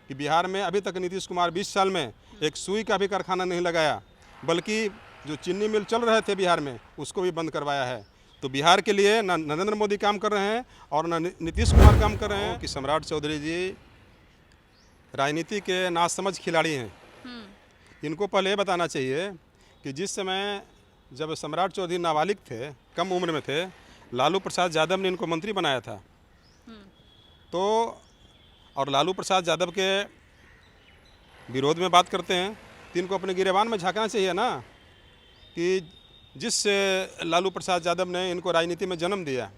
कि बिहार में अभी तक नीतीश कुमार 20 साल में एक सुई का भी कारखाना नहीं लगाया, बल्कि जो चीनी मिल चल रहे थे बिहार में उसको भी बंद करवाया है। तो बिहार के लिए न नरेंद्र मोदी काम कर रहे हैं और न नीतीश कुमार काम कर रहे हैं कि सम्राट चौधरी जी राजनीति के नासमझ खिलाड़ी हैं। इनको पहले बताना चाहिए कि जिस समय जब सम्राट चौधरी नाबालिग थे, कम उम्र में थे, लालू प्रसाद यादव ने इनको मंत्री बनाया था। तो और लालू प्रसाद यादव के विरोध में बात करते हैं तो इनको अपने गिरेबान में झांकना चाहिए ना कि जिस लालू प्रसाद यादव ने इनको राजनीति में जन्म दिया,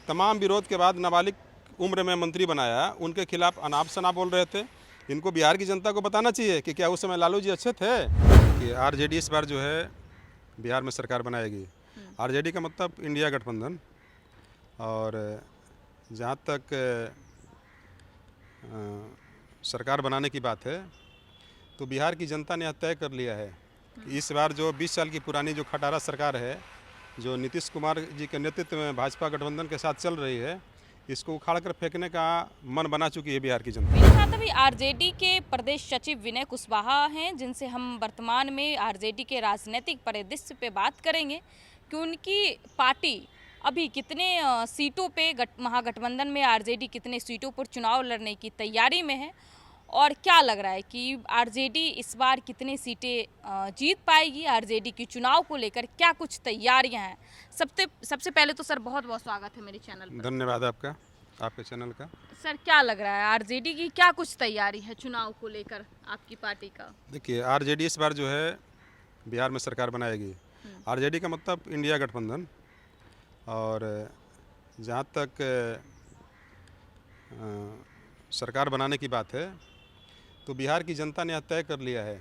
तमाम विरोध के बाद नाबालिग उम्र में मंत्री बनाया, उनके खिलाफ अनाप शनाप बोल रहे थे। इनको बिहार की जनता को बताना चाहिए कि क्या उस समय लालू जी अच्छे थे। कि आरजेडी इस बार जो है बिहार में सरकार बनाएगी। आरजेडी का मतलब इंडिया गठबंधन। और जहाँ तक सरकार बनाने की बात है तो बिहार की जनता ने यह तय कर लिया है कि इस बार जो 20 साल की पुरानी जो खटारा सरकार है, जो नीतीश कुमार जी के नेतृत्व में भाजपा गठबंधन के साथ चल रही है, इसको उखाड़ कर फेंकने का मन बना चुकी है बिहार की जनता। मेरे साथ अभी आरजेडी के प्रदेश सचिव विनय कुशवाहा हैं, जिनसे हम वर्तमान में आरजेडी के राजनीतिक परिदृश्य पे बात करेंगे कि उनकी पार्टी अभी कितने सीटों पे महागठबंधन में आरजेडी कितने सीटों पर चुनाव लड़ने की तैयारी में है और क्या लग रहा है कि आरजेडी इस बार कितनी सीटें जीत पाएगी। आरजेडी की चुनाव को लेकर क्या कुछ तैयारियां हैं। सबसे पहले तो सर बहुत बहुत स्वागत है मेरे चैनल पर। धन्यवाद आपका, आपके चैनल का। सर क्या लग रहा है आरजेडी की क्या कुछ तैयारी है चुनाव को लेकर आपकी पार्टी का? देखिए, आरजेडी इस बार जो है बिहार में सरकार बनाएगी। आरजेडी का मतलब इंडिया गठबंधन। और जहाँ तक सरकार बनाने की बात है तो बिहार की जनता ने यह तय कर लिया है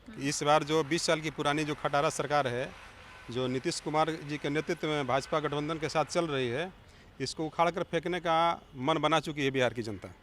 कि इस बार जो 20 साल की पुरानी जो खटारा सरकार है, जो नीतीश कुमार जी के नेतृत्व में भाजपा गठबंधन के साथ चल रही है, इसको उखाड़ कर फेंकने का मन बना चुकी है बिहार की जनता।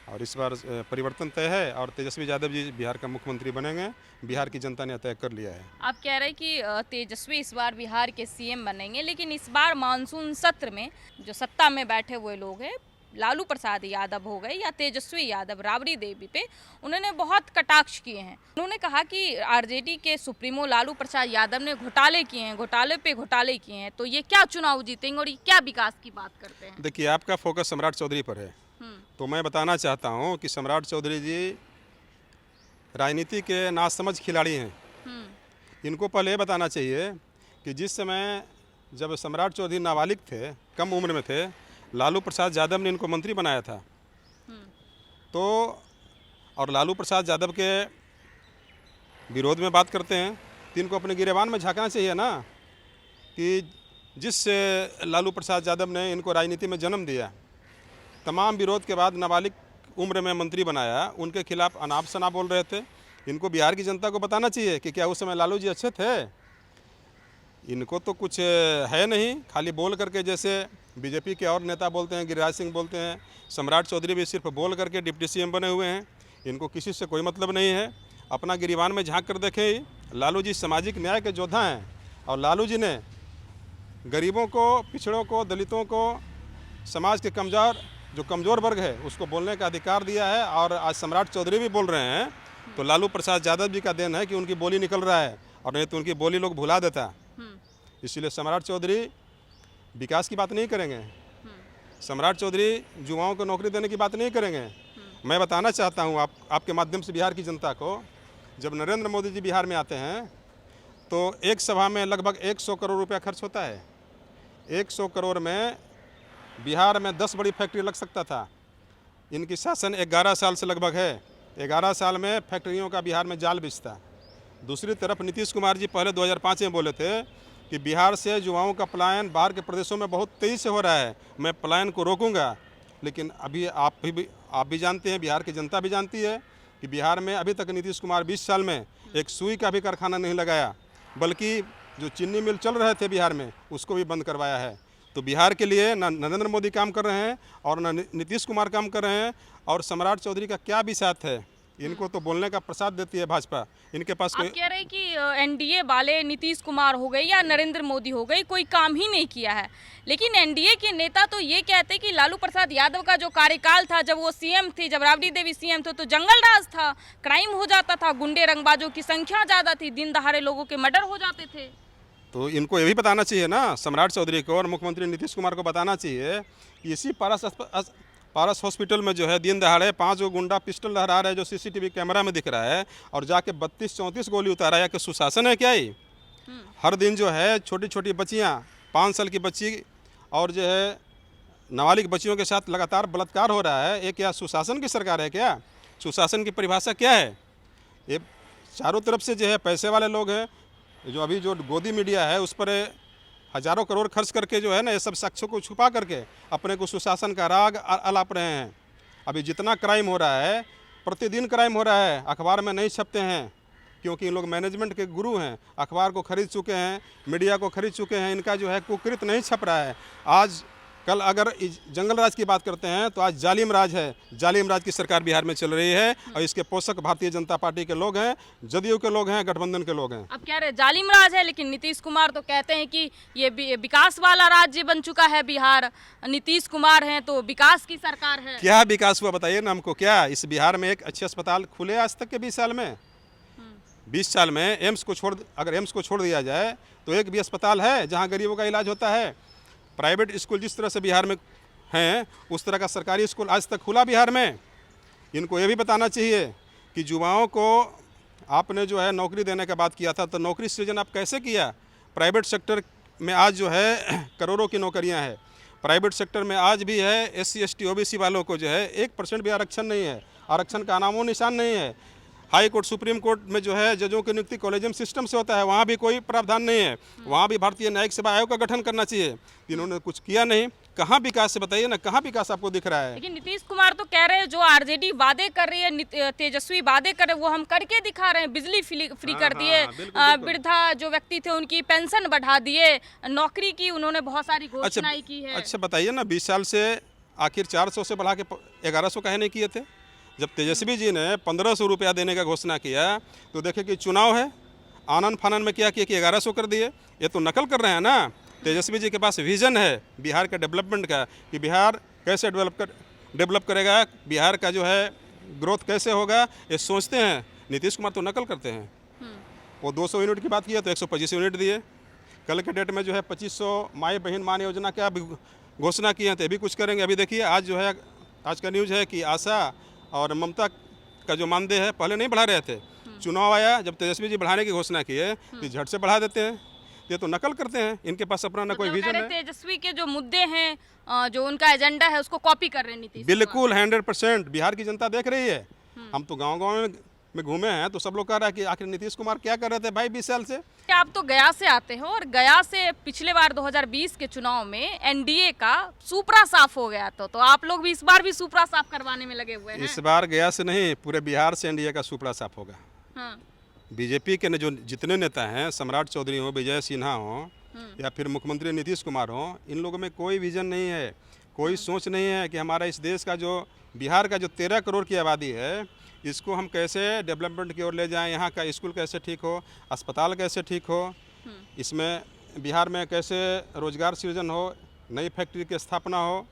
और इस बार परिवर्तन तय है और तेजस्वी यादव जी बिहार का मुख्यमंत्री बनेंगे। बिहार की जनता ने तय कर लिया है। आप कह रहे हैं कि तेजस्वी इस बार बिहार के सीएम बनेंगे, लेकिन इस बार मानसून सत्र में जो सत्ता में बैठे हुए लोग हैं, लालू प्रसाद यादव हो गए या तेजस्वी यादव, राबड़ी देवी पे उन्होंने बहुत कटाक्ष किए हैं। उन्होंने कहा कि आरजेडी के सुप्रीमो लालू प्रसाद यादव ने घोटाले किए हैं, घोटाले पे घोटाले किए हैं, तो ये क्या चुनाव जीतेंगे और ये क्या विकास की बात करते हैं? देखिए, आपका फोकस सम्राट चौधरी पर है, तो मैं बताना चाहता हूँ कि सम्राट चौधरी जी राजनीति के नासमझ खिलाड़ी हैं। इनको पहले बताना चाहिए कि जिस समय जब सम्राट चौधरी नाबालिग थे, कम उम्र में थे, लालू प्रसाद यादव ने इनको मंत्री बनाया था। तो और लालू प्रसाद यादव के विरोध में बात करते हैं तो इनको अपने गिरेबान में झांकना चाहिए ना कि जिस लालू प्रसाद यादव ने इनको राजनीति में जन्म दिया, तमाम विरोध के बाद नाबालिग उम्र में मंत्री बनाया, उनके खिलाफ अनाप शनाप बोल रहे थे। इनको बिहार की जनता को बताना चाहिए कि क्या उस समय लालू जी अच्छे थे। इनको तो कुछ है नहीं, खाली बोल करके, जैसे बीजेपी के और नेता बोलते हैं, गिरिराज सिंह बोलते हैं, सम्राट चौधरी भी सिर्फ बोल करके डिप्टी सीएम बने हुए हैं। इनको किसी से कोई मतलब नहीं है। अपना गिरीबान में झांक कर देखें, लालू जी सामाजिक न्याय के योद्धा हैं और लालू जी ने गरीबों को, पिछड़ों को, दलितों को, समाज के जो कमज़ोर वर्ग है उसको बोलने का अधिकार दिया है। और आज सम्राट चौधरी भी बोल रहे हैं तो लालू प्रसाद यादव जी का देन है कि उनकी बोली निकल रहा है, और नहीं तो उनकी बोली लोग भुला देता। इसलिए सम्राट चौधरी विकास की बात नहीं करेंगे, सम्राट चौधरी युवाओं को नौकरी देने की बात नहीं करेंगे। मैं बताना चाहता हूँ आपके माध्यम से बिहार की जनता को, जब नरेंद्र मोदी जी बिहार में आते हैं तो एक सभा में लगभग 100 करोड़ रुपया खर्च होता है। 100 करोड़ में बिहार में 10 बड़ी फैक्ट्री लग सकता था। इनकी शासन 11 साल से लगभग है। 11 साल में फैक्ट्रियों का बिहार में जाल बिछता। दूसरी तरफ नीतीश कुमार जी पहले 2005 में बोले थे कि बिहार से युवाओं का पलायन बाहर के प्रदेशों में बहुत तेज़ी से हो रहा है, मैं पलायन को रोकूंगा। लेकिन अभी आप भी जानते हैं, बिहार की जनता भी जानती है कि बिहार में अभी तक नीतीश कुमार 20 साल में एक सुई का भी कारखाना नहीं लगाया, बल्कि जो चीनी मिल चल रहे थे बिहार में उसको भी बंद करवाया है। तो बिहार के लिए न नरेंद्र मोदी काम कर रहे हैं और न नीतीश कुमार काम कर रहे हैं। और सम्राट चौधरी का क्या भी साथ है इनको तो बोलने का प्रसाद देती है भाजपा। इनके पास आप कह रहे हैं कि एनडीए वाले नीतीश कुमार हो गए या नरेंद्र मोदी हो गए कोई काम ही नहीं किया है, लेकिन एनडीए के नेता तो ये कहते हैं कि लालू प्रसाद यादव का जो कार्यकाल था, जब वो सीएम थे, जब राबड़ी देवी सीएम थे, तो जंगल राज था, क्राइम हो जाता था, गुंडे रंगबाजों की संख्या ज़्यादा थी, दिन दहाड़े लोगों के मर्डर हो जाते थे। तो इनको ये भी बताना चाहिए ना, सम्राट चौधरी को और मुख्यमंत्री नीतीश कुमार को बताना चाहिए कि इसी पारस हॉस्पिटल में जो है दिन दहाड़े 5 गुंडा पिस्टल लहरा रहे हैं, जो सीसीटीवी कैमरा में दिख रहा है, और जाके 32-34 गोली उतारा है। कि सुशासन है क्या ये? हर दिन जो है छोटी छोटी बच्चियाँ, 5 साल की बच्ची और जो है नाबालिग बच्चियों के साथ लगातार बलात्कार हो रहा है। ये क्या सुशासन की सरकार है क्या? सुशासन की परिभाषा क्या है? ये चारों तरफ से जो है पैसे वाले लोग हैं, जो अभी जो गोदी मीडिया है उस पर हजारों करोड़ खर्च करके जो है ना, ये सब साक्ष्यों को छुपा करके अपने को सुशासन का राग अलाप रहे हैं। अभी जितना क्राइम हो रहा है, प्रतिदिन क्राइम हो रहा है, अखबार में नहीं छपते हैं, क्योंकि इन लोग मैनेजमेंट के गुरु हैं, अखबार को खरीद चुके हैं, मीडिया को खरीद चुके हैं, इनका जो है कुकृत नहीं छप रहा है। आज कल अगर जंगल राज की बात करते हैं तो आज जालिम राज है, जालिम राज की सरकार बिहार में चल रही है, और इसके पोषक भारतीय जनता पार्टी के लोग हैं, जदयू के लोग हैं, गठबंधन के लोग हैं। अब कह रहे जालिम राज है, लेकिन नीतीश कुमार तो कहते हैं कि ये विकास वाला राज्य बन चुका है बिहार, नीतीश कुमार हैं तो विकास की सरकार है। क्या विकास हुआ बताइए ना हमको। क्या इस बिहार में एक अच्छे अस्पताल खुले आज तक के 20 साल में? 20 साल में अगर एम्स को छोड़ दिया जाए तो एक भी अस्पताल है जहाँ गरीबों का इलाज होता है? प्राइवेट स्कूल जिस तरह से बिहार में हैं, उस तरह का सरकारी स्कूल आज तक खुला बिहार में? इनको ये भी बताना चाहिए कि युवाओं को आपने जो है नौकरी देने का बात किया था, तो नौकरी सृजन आप कैसे किया? प्राइवेट सेक्टर में आज जो है करोड़ों की नौकरियां हैं। प्राइवेट सेक्टर में आज भी है SC ST OBC वालों को जो है 1% भी आरक्षण नहीं है, आरक्षण का नामो निशान नहीं है। हाई कोर्ट सुप्रीम कोर्ट में जो है जजों की नियुक्ति कॉलेजियम सिस्टम से होता है, वहाँ भी कोई प्रावधान नहीं है। वहाँ भी भारतीय न्यायिक सेवा आयोग का गठन करना चाहिए, इन्होंने कुछ किया नहीं। कहाँ विकास है बताइए ना, कहाँ विकास आपको दिख रहा है? लेकिन नीतीश कुमार तो कह रहे हैं जो आरजेडी वादे कर रही है, तेजस्वी वादे कर रहे हैं, वो हम करके दिखा रहे हैं। बिजली फ्री कर दिए, वृद्धा जो व्यक्ति थे उनकी पेंशन बढ़ा दिए, नौकरी की उन्होंने बहुत सारी घोषणाएं की है। अच्छा बताइए ना, 20 साल से आखिर 400 से बढ़ा के 1100 काहे नहीं किए थे? जब तेजस्वी जी ने 1500 रुपया देने का घोषणा किया तो देखे कि चुनाव है, आनन फानन में क्या किया कि 1100 कर दिए। ये तो नकल कर रहे हैं ना। तेजस्वी जी के पास विजन है बिहार के डेवलपमेंट का, कि बिहार कैसे डेवलप करेगा, बिहार का जो है ग्रोथ कैसे होगा, ये सोचते हैं। नीतीश कुमार तो नकल करते हैं। वो 200 यूनिट की बात किया तो 125 यूनिट दिए। कल के डेट में जो है 2500 माई बहन मान योजना क्या घोषणा की है, तो ये भी कुछ करेंगे। अभी देखिए आज जो है, आज का न्यूज़ है कि आशा और ममता का जो मानदेय है पहले नहीं बढ़ा रहे थे, चुनाव आया जब तेजस्वी जी बढ़ाने की घोषणा की है तो झट से बढ़ा देते हैं। ये तो नकल करते हैं, इनके पास अपना ना कोई विजन है। तेजस्वी के जो मुद्दे हैं, जो उनका एजेंडा है, उसको कॉपी कर रहे हैं नीतीश। बिल्कुल 100% बिहार की जनता देख रही है। हम तो गाँव में घूमे हैं तो सब लोग कह रहा है कि आखिर नीतीश कुमार क्या कर रहे थे भाई 20 साल से। आप तो गया से आते हो, और गया से पिछले बार 2020 के चुनाव में एनडीए का सुपरा साफ हो गया, तो आप लोग भी इस बार भी सुपरा साफ करवाने में लगे हुए हैं। इस बार गया से नहीं, पूरे बिहार से एनडीए का सुपरा साफ होगा। हाँ। बीजेपी के जो जितने नेता हैं, सम्राट चौधरी हो, विजय सिन्हा हो, या फिर मुख्यमंत्री नीतीश कुमार हो, इन लोगों में कोई विजन नहीं है, कोई सोच नहीं है कि हमारा इस देश का जो बिहार का जो 13 करोड़ की आबादी है, इसको हम कैसे डेवलपमेंट की ओर ले जाएं, यहाँ का स्कूल कैसे ठीक हो, अस्पताल कैसे ठीक हो, इसमें बिहार में कैसे रोजगार सृजन हो, नई फैक्ट्री की स्थापना हो,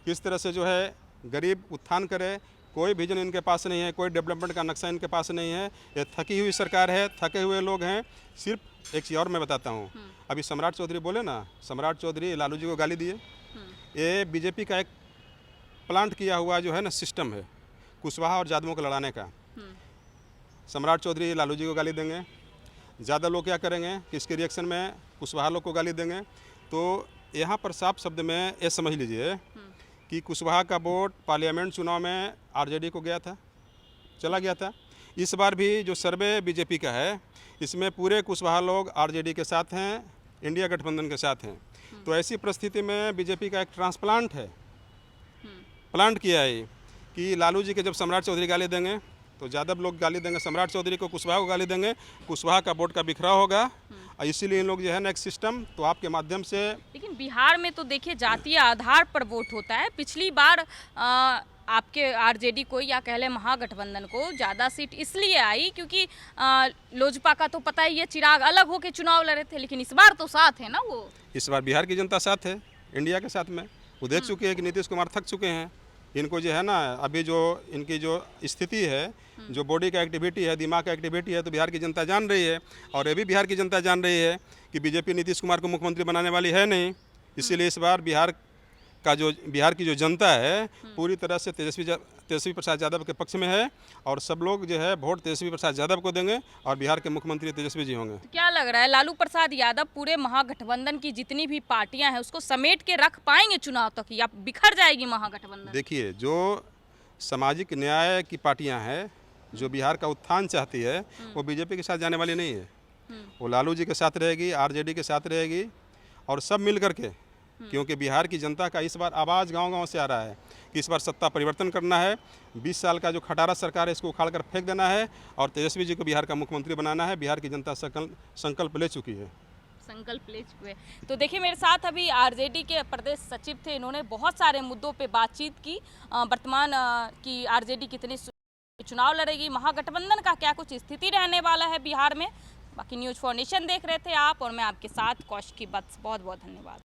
किस तरह से जो है गरीब उत्थान करे। कोई विजन इनके पास नहीं है, कोई डेवलपमेंट का नक्शा इनके पास नहीं है। ये थकी हुई सरकार है, थके हुए लोग हैं। सिर्फ एक चीज़ और मैं बताता हूँ, अभी सम्राट चौधरी बोले ना, सम्राट चौधरी लालू जी को गाली दिए। ये बीजेपी का एक प्लांट किया हुआ जो है ना सिस्टम है, कुशवाहा और जादवों को लड़ाने का। सम्राट चौधरी लालू जी को गाली देंगे, ज़्यादा लोग क्या करेंगे कि इसके रिएक्शन में कुशवाहा लोग को गाली देंगे। तो यहाँ पर साफ शब्द में ये समझ लीजिए कि कुशवाहा का वोट पार्लियामेंट चुनाव में आरजेडी को गया था, चला गया था। इस बार भी जो सर्वे बीजेपी का है, इसमें पूरे कुशवाहा लोग आरजेडी के साथ हैं, इंडिया गठबंधन के साथ हैं। तो ऐसी परिस्थिति में बीजेपी का एक ट्रांसप्लांट है, प्लांट किया है कि लालू जी के जब सम्राट चौधरी गाली देंगे तो यादव लोग गाली देंगे सम्राट चौधरी को, कुशवाहा को गाली देंगे, कुशवाहा का वोट का बिखराव होगा। इसीलिए इन लोग जो है ना एक सिस्टम तो आपके माध्यम से। लेकिन बिहार में तो देखिए जातीय आधार पर वोट होता है। पिछली बार आपके आरजेडी को या कह लें महागठबंधन को ज़्यादा सीट इसलिए आई क्योंकि लोजपा का तो पता ही है, चिराग अलग होकर चुनाव लड़े थे, लेकिन इस बार तो साथ है ना वो। इस बार बिहार की जनता साथ है इंडिया के साथ में। वो देख चुके हैं कि नीतीश कुमार थक चुके हैं। इनको जो है ना अभी जो इनकी जो स्थिति है, जो बॉडी का एक्टिविटी है, दिमाग का एक्टिविटी है, तो बिहार की जनता जान रही है। और ये भी बिहार की जनता जान रही है कि बीजेपी नीतीश कुमार को मुख्यमंत्री बनाने वाली है नहीं। इसीलिए इस बार बिहार की जो जनता है पूरी तरह से तेजस्वी प्रसाद यादव के पक्ष में है। और सब लोग जो है वोट तेजस्वी प्रसाद यादव को देंगे और बिहार के मुख्यमंत्री तेजस्वी जी होंगे। तो क्या लग रहा है लालू प्रसाद यादव पूरे महागठबंधन की जितनी भी पार्टियां हैं उसको समेट के रख पाएंगे चुनाव तक, या बिखर जाएगी महागठबंधन? देखिए, जो सामाजिक न्याय की पार्टियां हैं, जो बिहार का उत्थान चाहती है, वो बीजेपी के साथ जाने वाली नहीं है। वो लालू जी के साथ रहेगी, आरजेडी के साथ रहेगी और सब मिल करके, क्योंकि बिहार की जनता का इस बार आवाज़ गांव-गांव से आ रहा है कि इस बार सत्ता परिवर्तन करना है। 20 साल का जो खटारा सरकार है इसको उखाड़ कर फेंक देना है और तेजस्वी जी को बिहार का मुख्यमंत्री बनाना है। बिहार की जनता संकल्प ले चुकी है। संकल्प ले चुके। तो देखिए, मेरे साथ अभी आरजेडी के प्रदेश सचिव थे। इन्होंने बहुत सारे मुद्दों पे बातचीत की। वर्तमान की आरजेडी कितनी चुनाव लड़ेगी, महागठबंधन का क्या कुछ स्थिति रहने वाला है बिहार में। बाकी न्यूज़ फॉर नेशन देख रहे थे आप और मैं आपके साथ कौशिकी बत्स। बहुत बहुत धन्यवाद।